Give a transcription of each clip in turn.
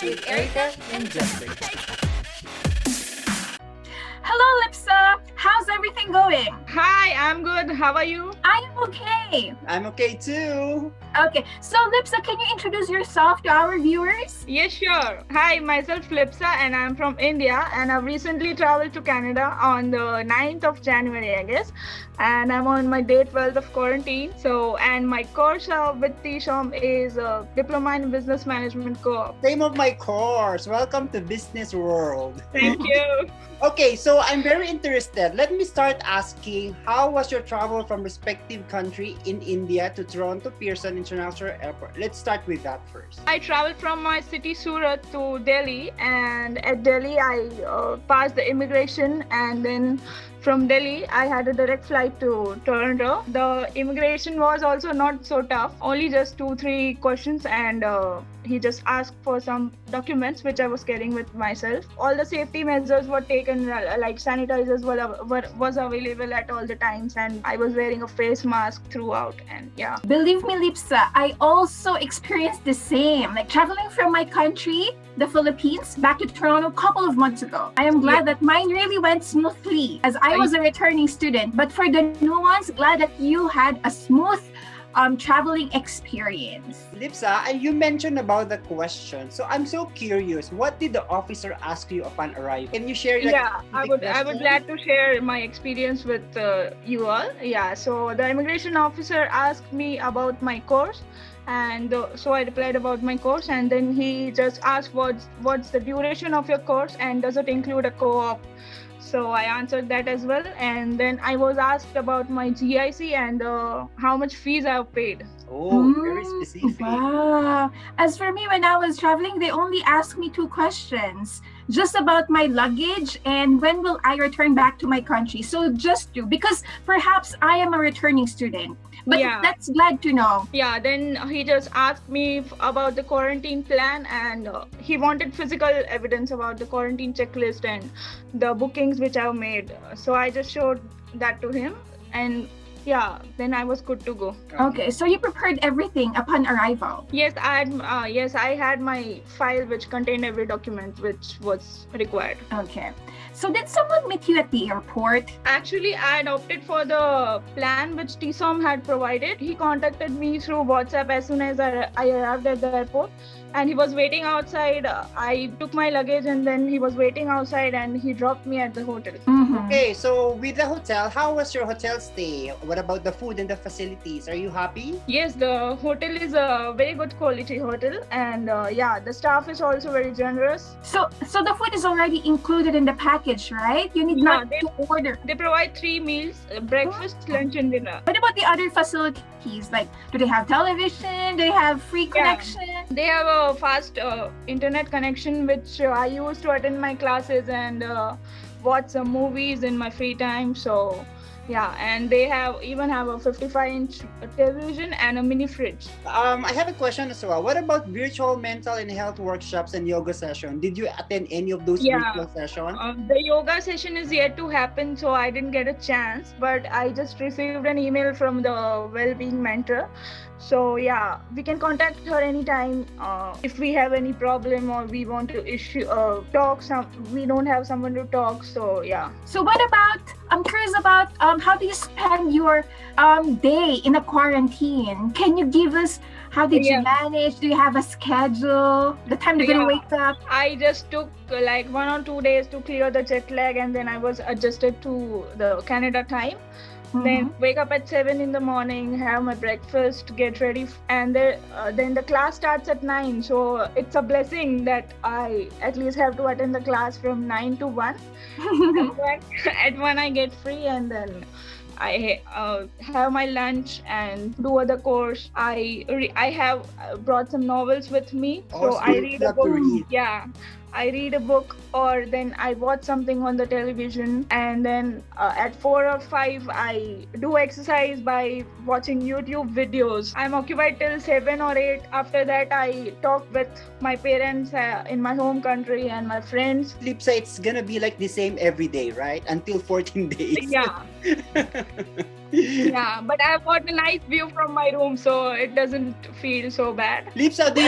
with Erika and Jeffrey. Hello, Lipsa. How's everything going? Hi, I'm good. How are you? I am okay. I'm okay too. Okay, so Lipsa, can you introduce yourself to our viewers? Yes, sure. Hi, myself Lipsa and I'm from India and I've recently traveled to Canada on the 9th of January, I guess. And I'm on my day 12 of quarantine. And my course with TSoM is Diploma in Business Management Co-op. Name of my course. Welcome to Business World. Thank you. Okay, so I'm very interested. Let me start asking, how was your travel from respective country in India to Toronto Pearson International Airport? Let's start with that first. I traveled from my city Surat to Delhi, and at Delhi I passed the immigration, and then from Delhi I had a direct flight to Toronto. The immigration was also not so tough, only just 2-3 questions, and he just asked for some documents which I was carrying with myself. All the safety measures were taken, like sanitizers was available at all the times, and I was wearing a face mask throughout, and yeah. Believe me, Lipsa, I also experienced the same. Like traveling from my country, the Philippines, back to Toronto a couple of months ago. I am glad that mine really went smoothly as I was a returning student. But for the new ones, glad that you had a smooth traveling experience. Lipsa, and you mentioned about the question. So I'm so curious. What did the officer ask you upon arrival? Can you share? I would glad to share my experience with you all. Yeah. So the immigration officer asked me about my course, and so I replied about my course, and then he just asked what's the duration of your course and does it include a co-op. So I answered that as well, and then I was asked about my GIC and how much fees I have paid. Oh, very specific. Wow. As for me, when I was traveling, they only asked me 2 questions. Just about my luggage and when will I return back to my country. So just 2, because perhaps I am a returning student. But that's glad to know. Yeah, then he just asked me about the quarantine plan, and he wanted physical evidence about the quarantine checklist and the bookings which I've made. So I just showed that to him, and yeah, then I was good to go. Okay, so you prepared everything upon arrival. Yes, I had my file which contained every document which was required. Okay. So did someone meet you at the airport? Actually, I had opted for the plan which TSoM had provided. He contacted me through WhatsApp as soon as I arrived at the airport, and he was waiting outside. I took my luggage, and then he was waiting outside, and he dropped me at the hotel. Okay, so with the hotel, how was your hotel stay? What about the food and the facilities? Are you happy? Yes, the hotel is a very good quality hotel, and the staff is also very generous. So the food is already included in the package, right? You need not to order. They provide 3 meals: breakfast, lunch, and dinner. What about the other facilities? Like, do they have television? Do they have free connection? They have a fast internet connection which I use to attend my classes and watch some movies in my free time. So yeah, and they even have a 55-inch television and a mini fridge. I have a question as well. What about virtual mental and health workshops and yoga session? Did you attend any of those virtual sessions? The yoga session is yet to happen, so I didn't get a chance. But I just received an email from the well-being mentor. So yeah, we can contact her anytime if we have any problem or we want to talk. We don't have someone to talk. So yeah. So what about? I'm curious about how do you spend your day in a quarantine? Can you give us how did you manage? Do you have a schedule? The time you're gonna wake up? I just took like 1 or 2 days to clear the jet lag, and then I was adjusted to the Canada time. Then wake up at 7 in the morning, have my breakfast, get ready, and then the class starts at 9. So it's a blessing that I at least have to attend the class from 9 to 1. At 1 I get free, and then I have my lunch and do other course. I have brought some novels with me, so I read a book. Yeah. I read a book, or then I watch something on the television, and then at 4 or 5 I do exercise by watching YouTube videos. I'm occupied till 7 or 8. After that I talk with my parents in my home country and my friends. Lipsa, it's gonna be like the same every day, right? Until 14 days. Yeah. Yeah, but I've got a nice view from my room, so it doesn't feel so bad. Lipsa, do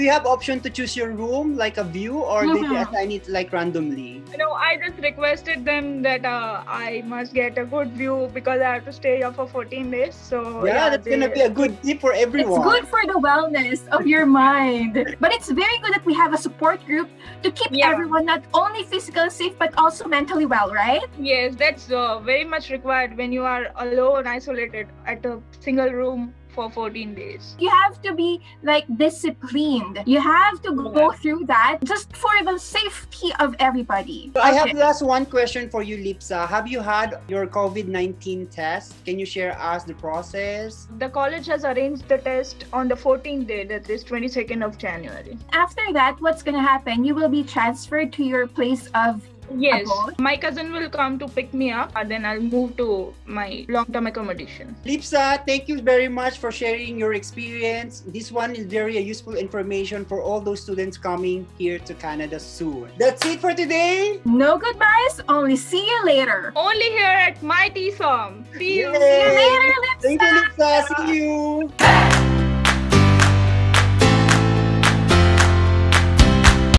you have option to choose your room like a view, or did you assign it like randomly? No, I just requested them that I must get a good view because I have to stay here for 14 days. So Yeah, that's gonna be a good tip for everyone. It's good for the wellness of your mind. But it's very good that we have a support group to keep everyone not only physically safe but also mentally well, right? Yes, that's very much required when you are alone, isolated at a single room for 14 days. You have to be like disciplined. You have to go through that just for the safety of everybody. So I have last one question for you, Lipsa. Have you had your COVID-19 test? Can you share us the process? The college has arranged the test on the 14th day, that is 22nd of January. After that, what's going to happen? You will be transferred to your place of Yes, abode. my cousin will come to pick me up and then I'll move to my long-term accommodation. Lipsa, thank you very much for sharing your experience. This one is very useful information for all those students coming here to Canada soon. That's it for today. No goodbyes, only see you later. Only here at My TSoM. See you. Yay. See you later, Lipsa. Thank you, Lipsa. See you.